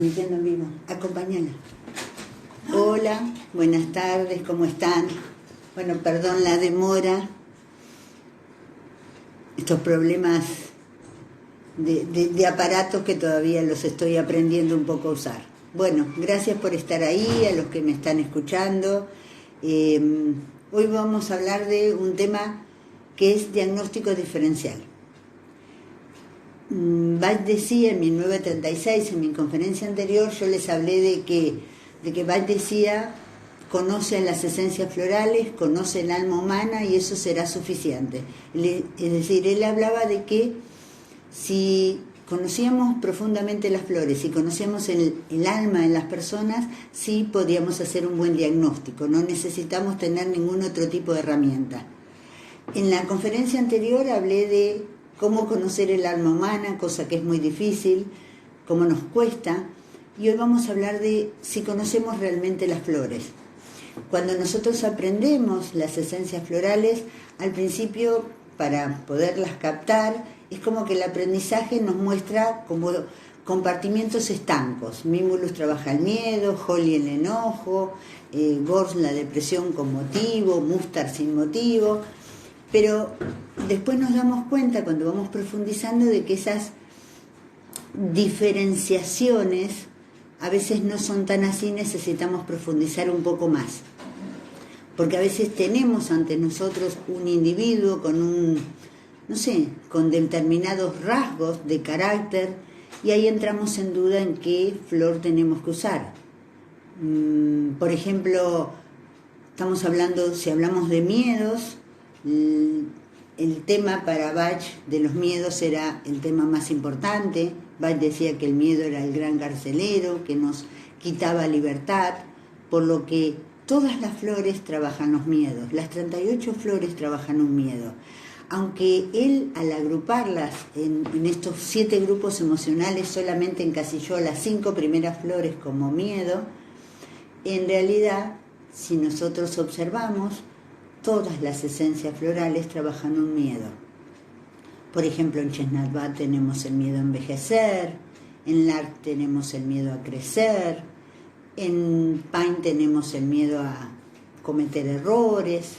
Transmitiendo en vivo. Acompáñala. Hola, buenas tardes, ¿cómo están? Bueno, perdón la demora. Estos problemas de aparatos que todavía los estoy aprendiendo un poco a usar. Bueno, gracias por estar ahí, a los que me están escuchando. Hoy vamos a hablar de un tema que es diagnóstico diferencial. Bach decía en 1936, en mi conferencia anterior, yo les hablé de que Bach decía: conoce las esencias florales, conoce el alma humana y eso será suficiente. Es decir, él hablaba de que si conocíamos profundamente las flores y conocíamos el alma de las personas, sí podíamos hacer un buen diagnóstico, no necesitamos tener ningún otro tipo de herramienta. En la conferencia anterior hablé de cómo conocer el alma humana, cosa que es muy difícil, cómo nos cuesta, y hoy vamos a hablar de si conocemos realmente las flores. Cuando nosotros aprendemos las esencias florales, al principio, para poderlas captar, es como que el aprendizaje nos muestra como compartimientos estancos. Mimulus trabaja el miedo, Holly el enojo, Gors la depresión con motivo, Mustard sin motivo. Pero después nos damos cuenta, cuando vamos profundizando, de que esas diferenciaciones a veces no son tan así, necesitamos profundizar un poco más. Porque a veces tenemos ante nosotros un individuo con determinados rasgos de carácter, y ahí entramos en duda en qué flor tenemos que usar. Por ejemplo, si hablamos de miedos, el tema para Bach de los miedos era el tema más importante. Bach decía que el miedo era el gran carcelero, que nos quitaba libertad, por lo que todas las flores trabajan los miedos. Las 38 flores trabajan un miedo. Aunque él, al agruparlas en estos 7 grupos emocionales, solamente encasilló las 5 primeras flores como miedo, en realidad, si nosotros observamos, todas las esencias florales trabajan un miedo. Por ejemplo, en Chestnut Bud tenemos el miedo a envejecer, en Lark tenemos el miedo a crecer, en Pine tenemos el miedo a cometer errores.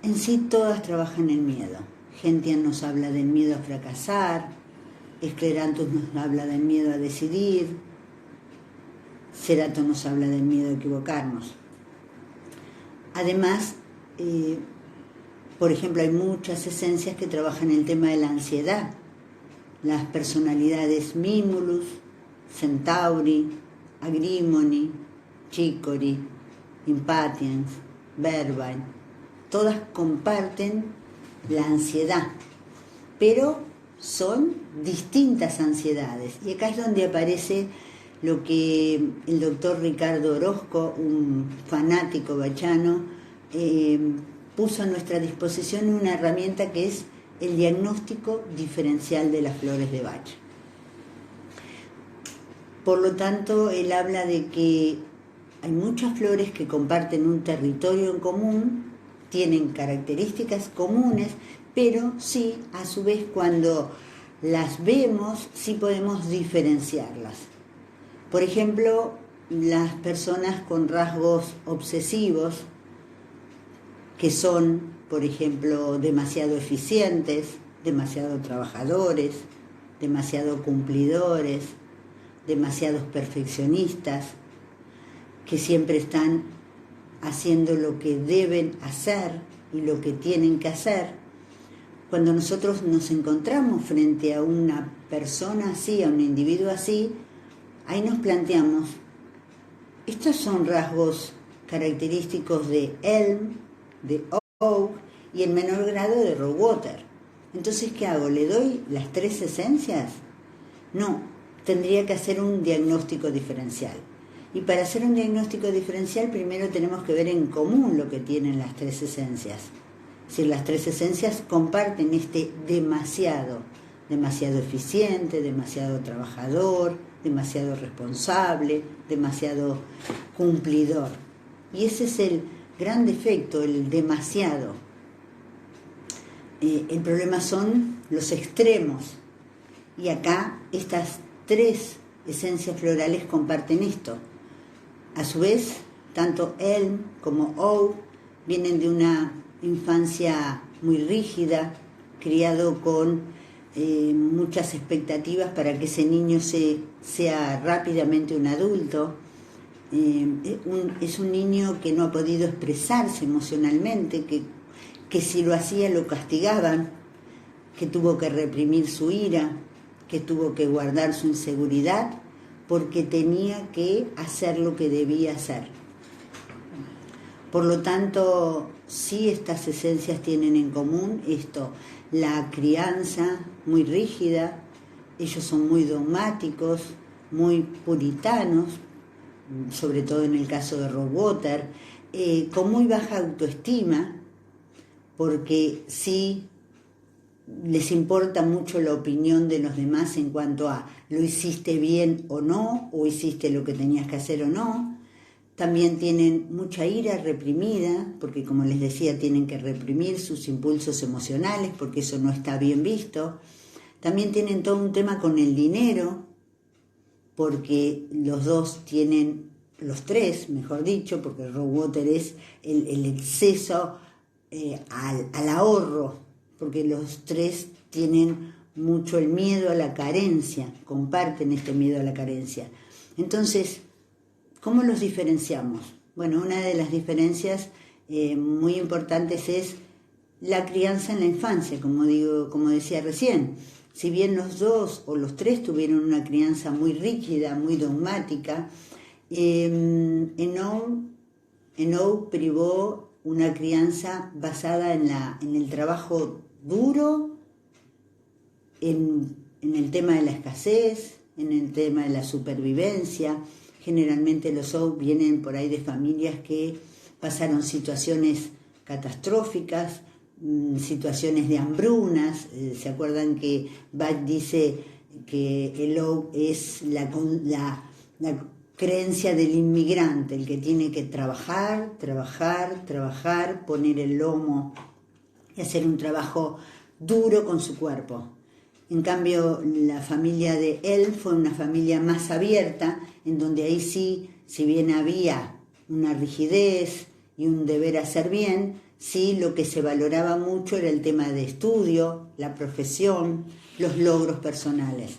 En sí todas trabajan el miedo. Gentian nos habla del miedo a fracasar, Scleranthus nos habla del miedo a decidir, Cerato nos habla del miedo a equivocarnos. Además, por ejemplo, hay muchas esencias que trabajan el tema de la ansiedad. Las personalidades Mimulus, Centauri, Agrimony, Chicory, Impatiens, Verbine, todas comparten la ansiedad, pero son distintas ansiedades. Y acá es donde aparece lo que el doctor Ricardo Orozco, un fanático bachano, puso a nuestra disposición una herramienta que es el diagnóstico diferencial de las flores de Bach. Por lo tanto, él habla de que hay muchas flores que comparten un territorio en común, tienen características comunes, pero sí, a su vez, cuando las vemos, sí podemos diferenciarlas. Por ejemplo, las personas con rasgos obsesivos, que son, por ejemplo, demasiado eficientes, demasiado trabajadores, demasiado cumplidores, demasiados perfeccionistas, que siempre están haciendo lo que deben hacer y lo que tienen que hacer. Cuando nosotros nos encontramos frente a una persona así, a un individuo así, ahí nos planteamos, estos son rasgos característicos de Elm, de Oak y en menor grado de Rosewater. Entonces, ¿qué hago? ¿Le doy las 3 esencias? No, tendría que hacer un diagnóstico diferencial. Y para hacer un diagnóstico diferencial, primero tenemos que ver en común lo que tienen las 3 esencias. Es decir, las 3 esencias comparten este demasiado eficiente, demasiado trabajador, demasiado responsable, demasiado cumplidor. Y ese es el gran defecto, el demasiado. El problema son los extremos. Y acá estas tres esencias florales comparten esto. A su vez, tanto Elm como O vienen de una infancia muy rígida, criado con muchas expectativas para que ese niño sea rápidamente un adulto. Es un niño que no ha podido expresarse emocionalmente, que si lo hacía lo castigaban, que tuvo que reprimir su ira, que tuvo que guardar su inseguridad porque tenía que hacer lo que debía hacer. Por lo tanto, sí, estas esencias tienen en común esto: la crianza muy rígida, ellos son muy dogmáticos, muy puritanos, sobre todo en el caso de Rockwater, con muy baja autoestima, porque sí les importa mucho la opinión de los demás en cuanto a lo hiciste bien o no, o hiciste lo que tenías que hacer o no. También tienen mucha ira reprimida, porque como les decía, tienen que reprimir sus impulsos emocionales, porque eso no está bien visto. También tienen todo un tema con el dinero, porque los dos tienen, los tres, mejor dicho, porque Rockwater es el exceso al ahorro, porque los tres tienen mucho el miedo a la carencia, comparten este miedo a la carencia. Entonces, ¿cómo los diferenciamos? Bueno, una de las diferencias muy importantes es la crianza en la infancia, como decía recién. Si bien los dos o los tres tuvieron una crianza muy rígida, muy dogmática, Eno privó una crianza basada en el trabajo duro, en el tema de la escasez, en el tema de la supervivencia. Generalmente los O vienen por ahí de familias que pasaron situaciones catastróficas, situaciones de hambrunas. ¿Se acuerdan que Bach dice que el O es la creencia del inmigrante, el que tiene que trabajar, poner el lomo y hacer un trabajo duro con su cuerpo? En cambio, la familia de él fue una familia más abierta, en donde ahí sí, si bien había una rigidez y un deber hacer bien, sí, lo que se valoraba mucho era el tema de estudio, la profesión, los logros personales.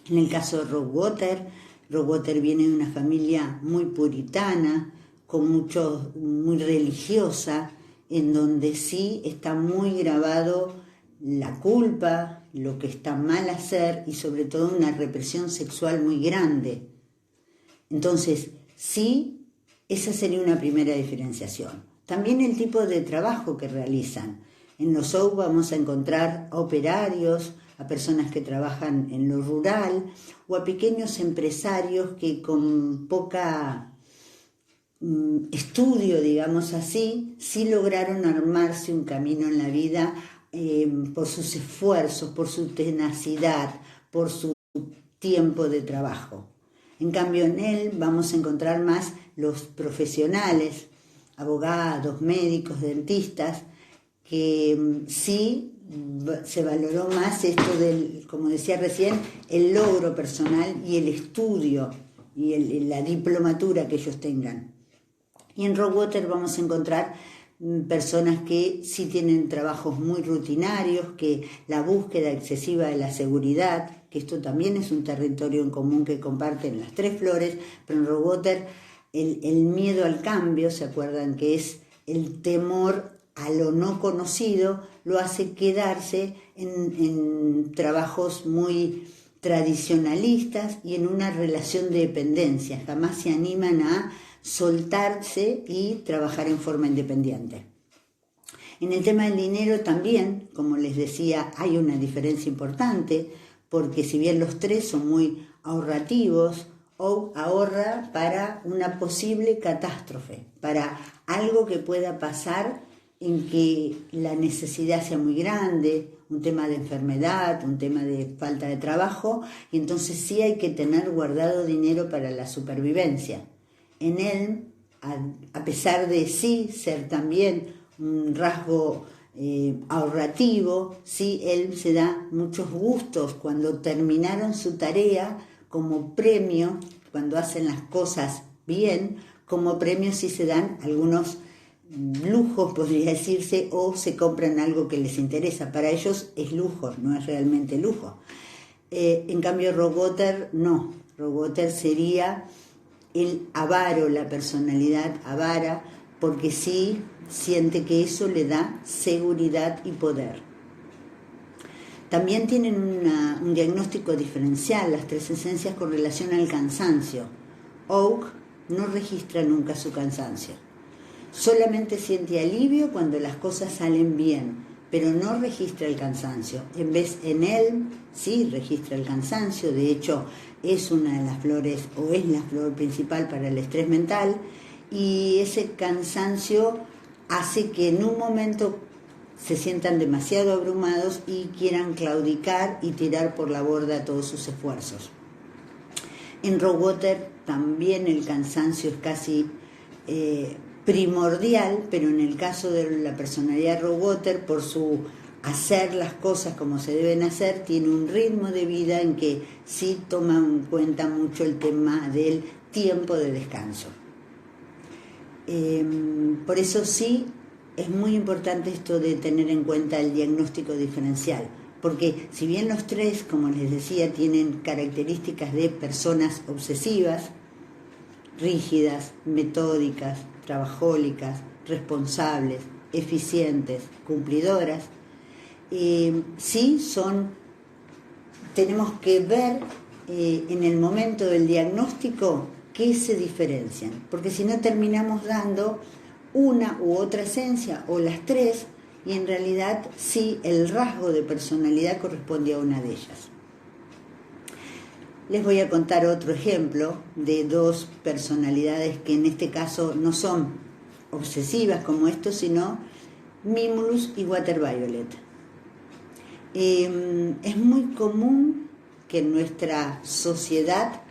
En el caso de Rockwater viene de una familia muy puritana, muy religiosa, en donde sí está muy grabado la culpa, lo que está mal hacer y sobre todo una represión sexual muy grande. Entonces, sí, esa sería una primera diferenciación. También el tipo de trabajo que realizan. En los O vamos a encontrar a operarios, a personas que trabajan en lo rural o a pequeños empresarios que con poca estudio, digamos así, sí lograron armarse un camino en la vida por sus esfuerzos, por su tenacidad, por su tiempo de trabajo. En cambio, en él vamos a encontrar más los profesionales, abogados, médicos, dentistas, que sí se valoró más esto del, como decía recién, el logro personal y el estudio y la diplomatura que ellos tengan. Y en Rockwater vamos a encontrar personas que sí tienen trabajos muy rutinarios, que la búsqueda excesiva de la seguridad, que esto también es un territorio en común que comparten las tres flores, pero en Rockwater el miedo al cambio, ¿se acuerdan? Que es el temor a lo no conocido, lo hace quedarse en trabajos muy tradicionalistas y en una relación de dependencia. Jamás se animan a soltarse y trabajar en forma independiente. En el tema del dinero también, como les decía, hay una diferencia importante, porque si bien los tres son muy ahorrativos, O ahorra para una posible catástrofe, para algo que pueda pasar en que la necesidad sea muy grande, un tema de enfermedad, un tema de falta de trabajo, y entonces sí hay que tener guardado dinero para la supervivencia. En él, a pesar de sí ser también un rasgo ahorrativo, ¿sí? Él se da muchos gustos cuando terminaron su tarea como premio, cuando hacen las cosas bien, como premio sí se dan algunos lujos, podría decirse, o se compran algo que les interesa. Para ellos es lujo, no es realmente lujo. En cambio, Rogotter no. Rogotter sería el avaro, la personalidad avara, porque sí siente que eso le da seguridad y poder. También tienen un diagnóstico diferencial, las tres esencias con relación al cansancio. Oak no registra nunca su cansancio. Solamente siente alivio cuando las cosas salen bien, pero no registra el cansancio. En él sí registra el cansancio, de hecho es una de las flores, o es la flor principal para el estrés mental, y ese cansancio hace que en un momento se sientan demasiado abrumados y quieran claudicar y tirar por la borda todos sus esfuerzos. En Rogotter también el cansancio es casi primordial, pero en el caso de la personalidad Rogotter, por su hacer las cosas como se deben hacer, tiene un ritmo de vida en que sí toma en cuenta mucho el tema del tiempo de descanso. Por eso sí es muy importante esto de tener en cuenta el diagnóstico diferencial, porque si bien los tres, como les decía, tienen características de personas obsesivas, rígidas, metódicas, trabajólicas, responsables, eficientes, cumplidoras, sí tenemos que ver en el momento del diagnóstico qué se diferencian, porque si no terminamos dando una u otra esencia o las tres, y en realidad sí el rasgo de personalidad corresponde a una de ellas. Les voy a contar otro ejemplo de dos personalidades que en este caso no son obsesivas como esto, sino Mimulus y Water Violet. Es muy común que en nuestra sociedad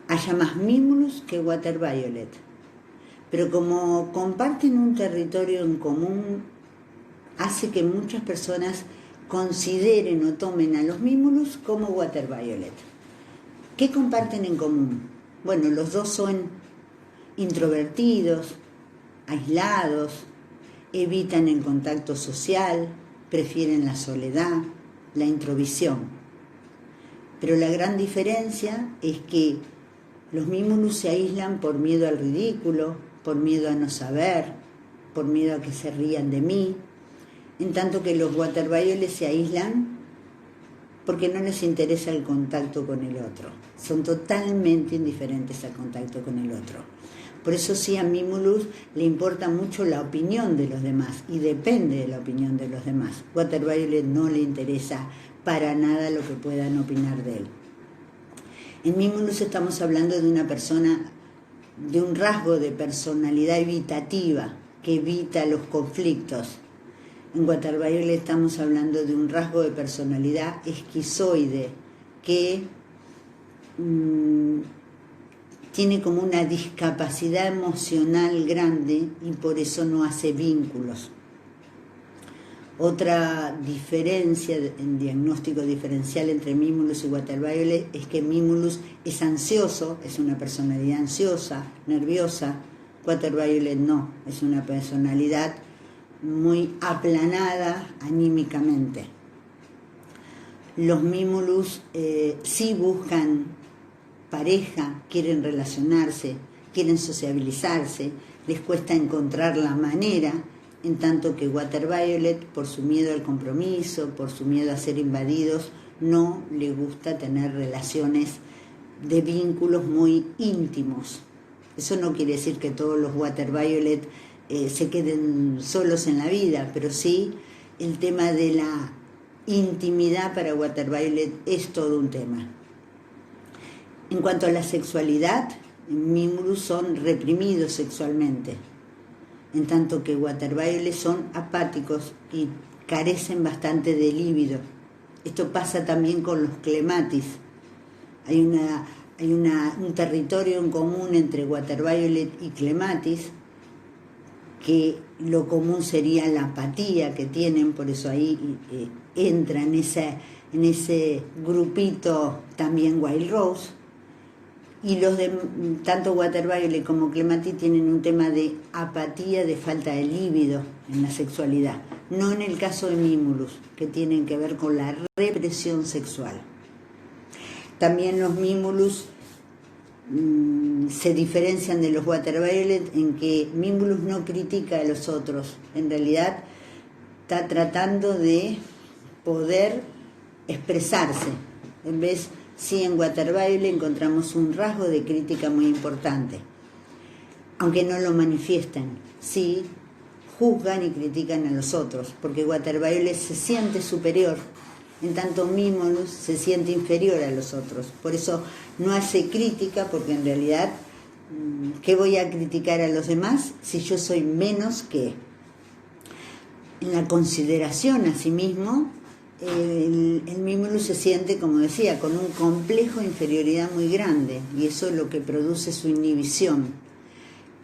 haya más Mimulus que Water Violet, pero como comparten un territorio en común, hace que muchas personas consideren o tomen a los Mimulus como Water Violet. ¿Qué comparten en común? Bueno, los dos son introvertidos, aislados, evitan el contacto social, prefieren la soledad, la introvisión. Pero la gran diferencia es que los Mimulus se aíslan por miedo al ridículo, por miedo a no saber, por miedo a que se rían de mí, en tanto que los Water Violet se aíslan porque no les interesa el contacto con el otro. Son totalmente indiferentes al contacto con el otro. Por eso sí, a Mimulus le importa mucho la opinión de los demás y depende de la opinión de los demás. Water Violet no le interesa para nada lo que puedan opinar de él. En Mimulus estamos hablando de una persona, de un rasgo de personalidad evitativa que evita los conflictos. En Water Violet estamos hablando de un rasgo de personalidad esquizoide que tiene como una discapacidad emocional grande y por eso no hace vínculos. Otra diferencia en diagnóstico diferencial entre Mimulus y Water Violet es que Mimulus es ansioso, es una personalidad ansiosa, nerviosa. Water Violet no, es una personalidad muy aplanada anímicamente. Los Mimulus sí buscan pareja, quieren relacionarse, quieren sociabilizarse, les cuesta encontrar la manera, en tanto que Water Violet, por su miedo al compromiso, por su miedo a ser invadidos, no le gusta tener relaciones de vínculos muy íntimos. Eso no quiere decir que todos los Water Violet se queden solos en la vida, pero sí el tema de la intimidad para Water Violet es todo un tema. En cuanto a la sexualidad, Mimulus son reprimidos sexualmente, en tanto que Water Violet son apáticos y carecen bastante de líbido. Esto pasa también con los clematis. Hay un territorio en común entre Water Violet y clematis, que lo común sería la apatía que tienen, por eso ahí entra en ese grupito también Wild Rose. Y los de tanto Water Violet como Clematis tienen un tema de apatía, de falta de líbido en la sexualidad. No en el caso de Mimulus, que tienen que ver con la represión sexual. También los Mimulus se diferencian de los Water Violet en que Mimulus no critica a los otros. En realidad está tratando de poder expresarse. En vez, sí, en Water Violet encontramos un rasgo de crítica muy importante. Aunque no lo manifiesten, sí juzgan y critican a los otros, porque Water Violet se siente superior, en tanto Mimulus se siente inferior a los otros. Por eso no hace crítica, porque en realidad, ¿qué voy a criticar a los demás si yo soy menos que? En la consideración a sí mismo, el Mimulus se siente, como decía, con un complejo de inferioridad muy grande, y eso es lo que produce su inhibición.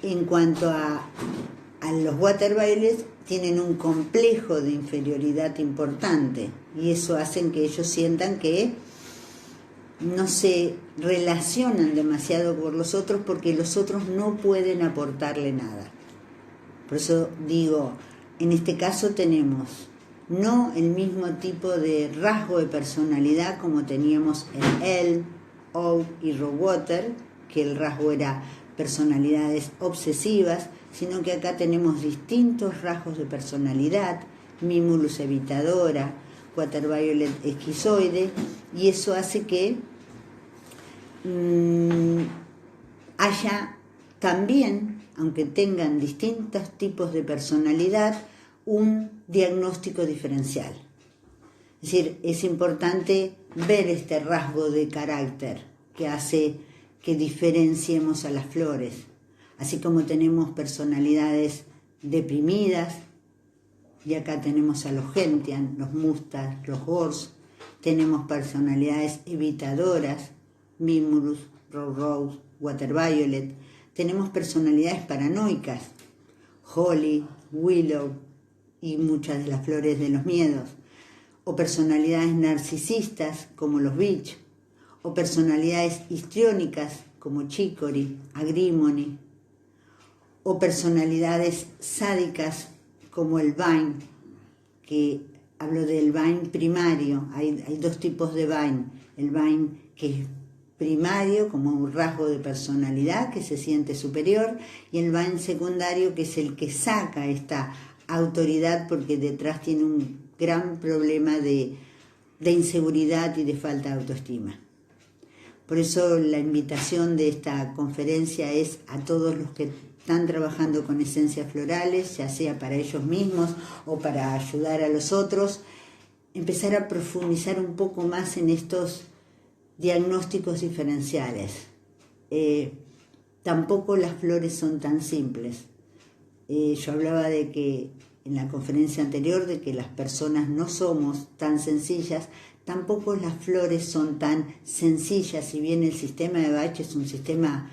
En cuanto a los Water Violet, tienen un complejo de inferioridad importante, y eso hace que ellos sientan que no se relacionan demasiado con los otros porque los otros no pueden aportarle nada. Por eso digo, en este caso tenemos no el mismo tipo de rasgo de personalidad como teníamos en Elle, Oak y Rosewater, que el rasgo era personalidades obsesivas, sino que acá tenemos distintos rasgos de personalidad, Mimulus evitadora, Water Violet esquizoide, y eso hace que haya también, aunque tengan distintos tipos de personalidad, un diagnóstico diferencial. Es decir, es importante ver este rasgo de carácter que hace que diferenciemos a las flores, así como tenemos personalidades deprimidas, y acá tenemos a los Gentian, los Mustas, los Gorse, tenemos personalidades evitadoras, Mimulus, Rose, Water Violet, tenemos personalidades paranoicas, Holly, Willow y muchas de las flores de los miedos, o personalidades narcisistas como los Beech, o personalidades histriónicas como Chicory, Agrimony, o personalidades sádicas como el Vine, que hablo del Vine primario. Hay dos tipos de Vine, el Vine que es primario como un rasgo de personalidad que se siente superior, y el Vine secundario que es el que saca esta autoridad porque detrás tiene un gran problema de inseguridad y de falta de autoestima. Por eso la invitación de esta conferencia es a todos los que están trabajando con esencias florales, ya sea para ellos mismos o para ayudar a los otros, empezar a profundizar un poco más en estos diagnósticos diferenciales. Tampoco las flores son tan simples. Yo hablaba de que en la conferencia anterior de que las personas no somos tan sencillas, tampoco las flores son tan sencillas, si bien el sistema de Bach es un sistema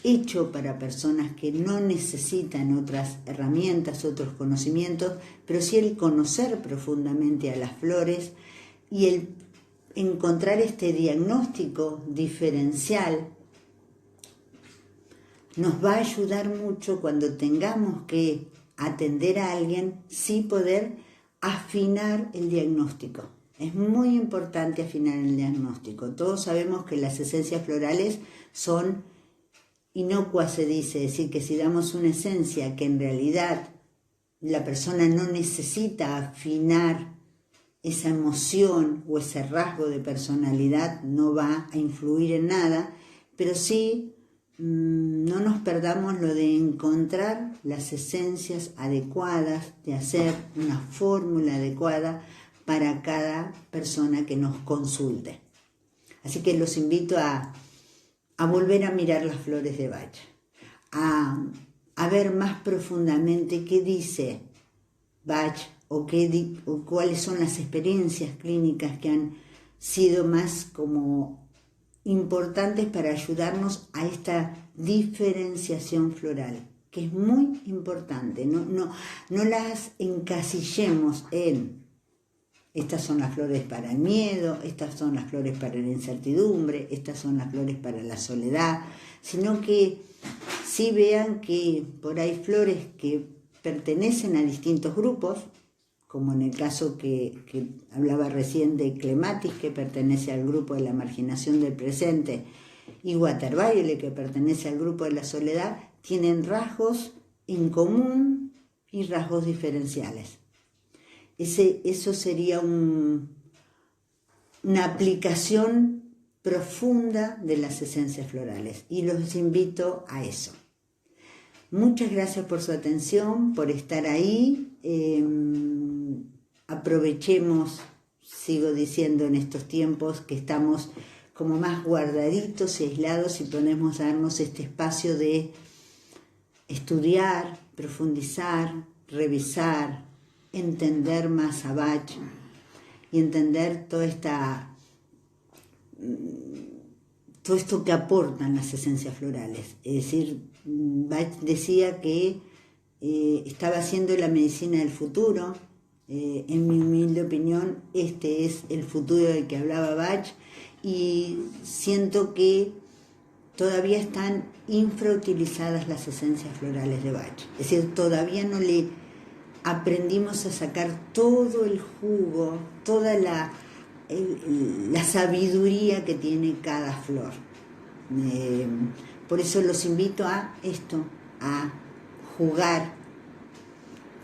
hecho para personas que no necesitan otras herramientas, otros conocimientos, pero sí el conocer profundamente a las flores y el encontrar este diagnóstico diferencial nos va a ayudar mucho cuando tengamos que atender a alguien, sí poder afinar el diagnóstico. Es muy importante afinar el diagnóstico. Todos sabemos que las esencias florales son inocuas, se dice, es decir, que si damos una esencia que en realidad la persona no necesita afinar esa emoción o ese rasgo de personalidad, no va a influir en nada, pero sí no nos perdamos lo de encontrar las esencias adecuadas, de hacer una fórmula adecuada para cada persona que nos consulte. Así que los invito a volver a mirar las flores de Bach, a ver más profundamente qué dice Bach o cuáles son las experiencias clínicas que han sido más como importantes para ayudarnos a esta diferenciación floral. que es muy importante. No las encasillemos en estas son las flores para el miedo, estas son las flores para la incertidumbre, estas son las flores para la soledad, sino que sí vean que por ahí flores que pertenecen a distintos grupos, como en el caso que hablaba recién de Clematis, que pertenece al grupo de la marginación del presente, y Water Violet, que pertenece al grupo de la soledad, tienen rasgos en común y rasgos diferenciales. Eso sería una aplicación profunda de las esencias florales, y los invito a eso. Muchas gracias por su atención, por estar ahí. Aprovechemos, sigo diciendo en estos tiempos que estamos como más guardaditos y aislados, y podemos darnos este espacio de estudiar, profundizar, revisar, entender más a Bach y entender todo esto que aportan las esencias florales. Es decir, Bach decía que estaba haciendo la medicina del futuro. En mi humilde opinión, este es el futuro del que hablaba Bach, y siento que todavía están infrautilizadas las esencias florales de Bach. Es decir, todavía no le aprendimos a sacar todo el jugo, toda la sabiduría que tiene cada flor. Por eso los invito a esto, a jugar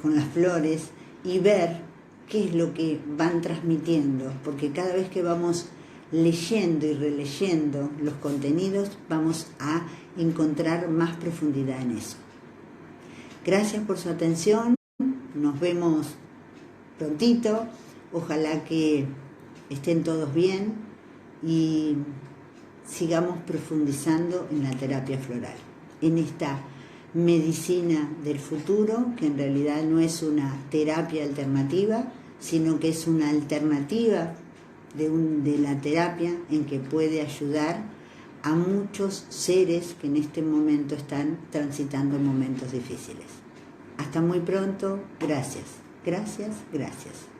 con las flores y ver qué es lo que van transmitiendo, porque cada vez que vamos leyendo y releyendo los contenidos, vamos a encontrar más profundidad en eso. Gracias por su atención, nos vemos prontito, ojalá que estén todos bien y sigamos profundizando en la terapia floral, en esta medicina del futuro, que en realidad no es una terapia alternativa, sino que es una alternativa de la terapia, en que puede ayudar a muchos seres que en este momento están transitando momentos difíciles. Hasta muy pronto, gracias, gracias, gracias.